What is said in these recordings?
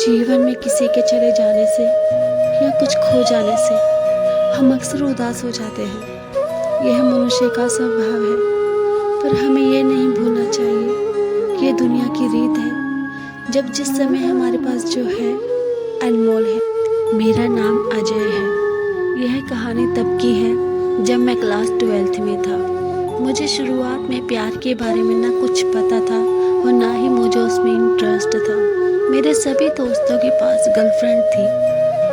जीवन में किसी के चले जाने से या कुछ खो जाने से हम अक्सर उदास हो जाते हैं। यह मनुष्य का स्वभाव है, पर हमें यह नहीं भूलना चाहिए कि यह दुनिया की रीत है। जब जिस समय हमारे पास जो है अनमोल है। मेरा नाम अजय है। यह कहानी तब की है जब मैं क्लास 12th में था। मुझे शुरुआत में प्यार के बारे में ना कुछ पता था और ना ही मुझे उसमें इंटरेस्ट था। मेरे सभी दोस्तों के पास गर्लफ्रेंड थी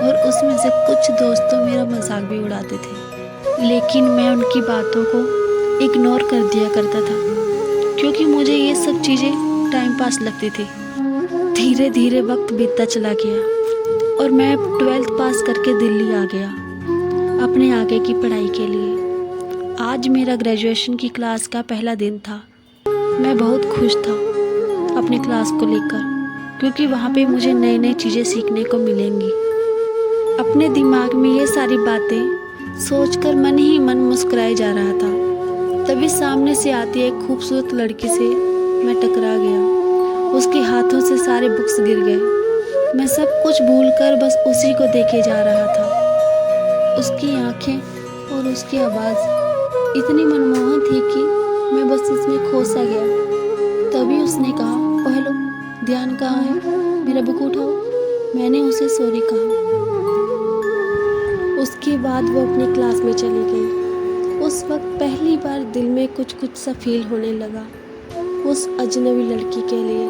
और उसमें से कुछ दोस्त तो मेरा मजाक भी उड़ाते थे, लेकिन मैं उनकी बातों को इग्नोर कर दिया करता था क्योंकि मुझे ये सब चीज़ें टाइम पास लगती थी। धीरे धीरे वक्त बीतता चला गया और मैं 12th पास करके दिल्ली आ गया अपने आगे की पढ़ाई के लिए। आज मेरा ग्रेजुएशन की क्लास का पहला दिन था। मैं बहुत खुश था अपनी क्लास को लेकर, क्योंकि वहाँ पे मुझे नई नई चीज़ें सीखने को मिलेंगी। अपने दिमाग में ये सारी बातें सोचकर मन ही मन मुस्कुराए जा रहा था। तभी सामने से आती एक खूबसूरत लड़की से मैं टकरा गया। उसके हाथों से सारे बुक्स गिर गए। मैं सब कुछ भूलकर बस उसी को देखे जा रहा था। उसकी आंखें और उसकी आवाज़ इतनी मनमोहक थी कि मैं बस इसमें खो सा गया। तभी उसने कहा, पहलो ध्यान कहाँ है, मेरा बुक उठाओ। मैंने उसे सॉरी कहा। उसके बाद वो अपनी क्लास में चली गई। उस वक्त पहली बार दिल में कुछ कुछ सा फील होने लगा उस अजनबी लड़की के लिए।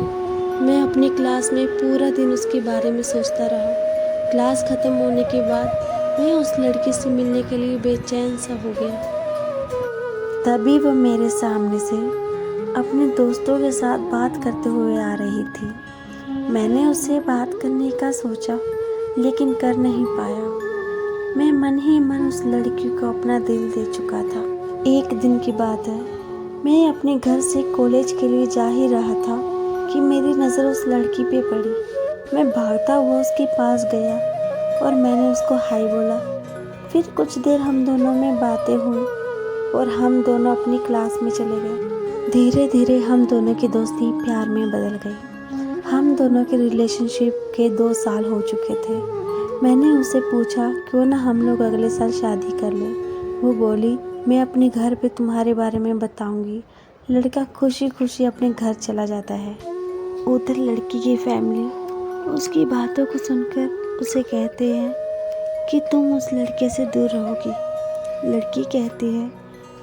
मैं अपनी क्लास में पूरा दिन उसके बारे में सोचता रहा। क्लास ख़त्म होने के बाद मैं उस लड़की से मिलने के लिए बेचैन सा हो गया। तभी वो मेरे सामने से अपने दोस्तों के साथ बात करते हुए आ रही थी। मैंने उससे बात करने का सोचा, लेकिन कर नहीं पाया। मैं मन ही मन उस लड़की को अपना दिल दे चुका था। एक दिन की बात है, मैं अपने घर से कॉलेज के लिए जा ही रहा था कि मेरी नज़र उस लड़की पे पड़ी। मैं भागता हुआ उसके पास गया और मैंने उसको हाय बोला। फिर कुछ देर हम दोनों में बातें हुई और हम दोनों अपनी क्लास में चले गए। धीरे धीरे हम दोनों की दोस्ती प्यार में बदल गई। हम दोनों के रिलेशनशिप के 2 साल हो चुके थे। मैंने उसे पूछा, क्यों ना हम लोग अगले साल शादी कर लें। वो बोली, मैं अपने घर पे तुम्हारे बारे में बताऊंगी। लड़का खुशी खुशी अपने घर चला जाता है। उधर लड़की की फैमिली उसकी बातों को सुनकर उसे कहते हैं कि तुम उस लड़के से दूर रहोगी। लड़की कहती है,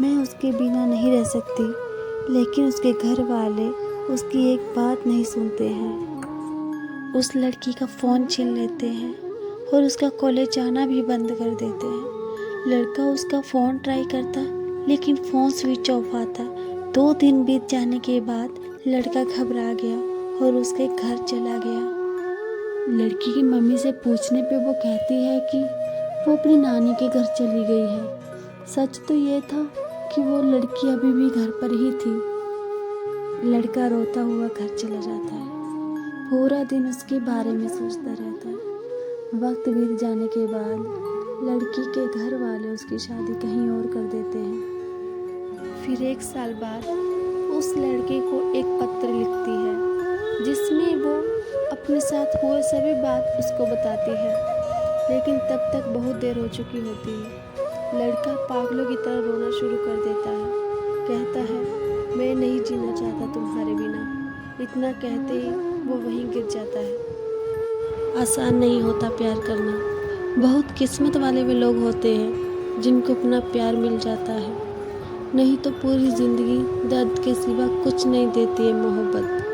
मैं उसके बिना नहीं रह सकती, लेकिन उसके घर वाले उसकी एक बात नहीं सुनते हैं। उस लड़की का फ़ोन छीन लेते हैं और उसका कॉलेज जाना भी बंद कर देते हैं। लड़का उसका फ़ोन ट्राई करता, लेकिन फ़ोन स्विच ऑफ आता। 2 दिन बीत जाने के बाद लड़का घबरा गया और उसके घर चला गया। लड़की की मम्मी से पूछने पे वो कहती है कि वो अपनी नानी के घर चली गई है। सच तो ये था कि वो लड़की अभी भी घर पर ही थी। लड़का रोता हुआ घर चला जाता है। पूरा दिन उसके बारे में सोचता रहता है। वक्त बीत जाने के बाद लड़की के घर वाले उसकी शादी कहीं और कर देते हैं। फिर 1 साल बाद उस लड़के को एक पत्र लिखती है, जिसमें वो अपने साथ हुए सभी बात उसको बताती है, लेकिन तब तक बहुत देर हो चुकी होती है। लड़का पागलों की तरह रोना शुरू कर देता है। कहता है, मैं नहीं जीना चाहता तुम्हारे बिना। इतना कहते ही वो वहीं गिर जाता है। आसान नहीं होता प्यार करना। बहुत किस्मत वाले वे लोग होते हैं जिनको अपना प्यार मिल जाता है, नहीं तो पूरी ज़िंदगी दर्द के सिवा कुछ नहीं देती है मोहब्बत।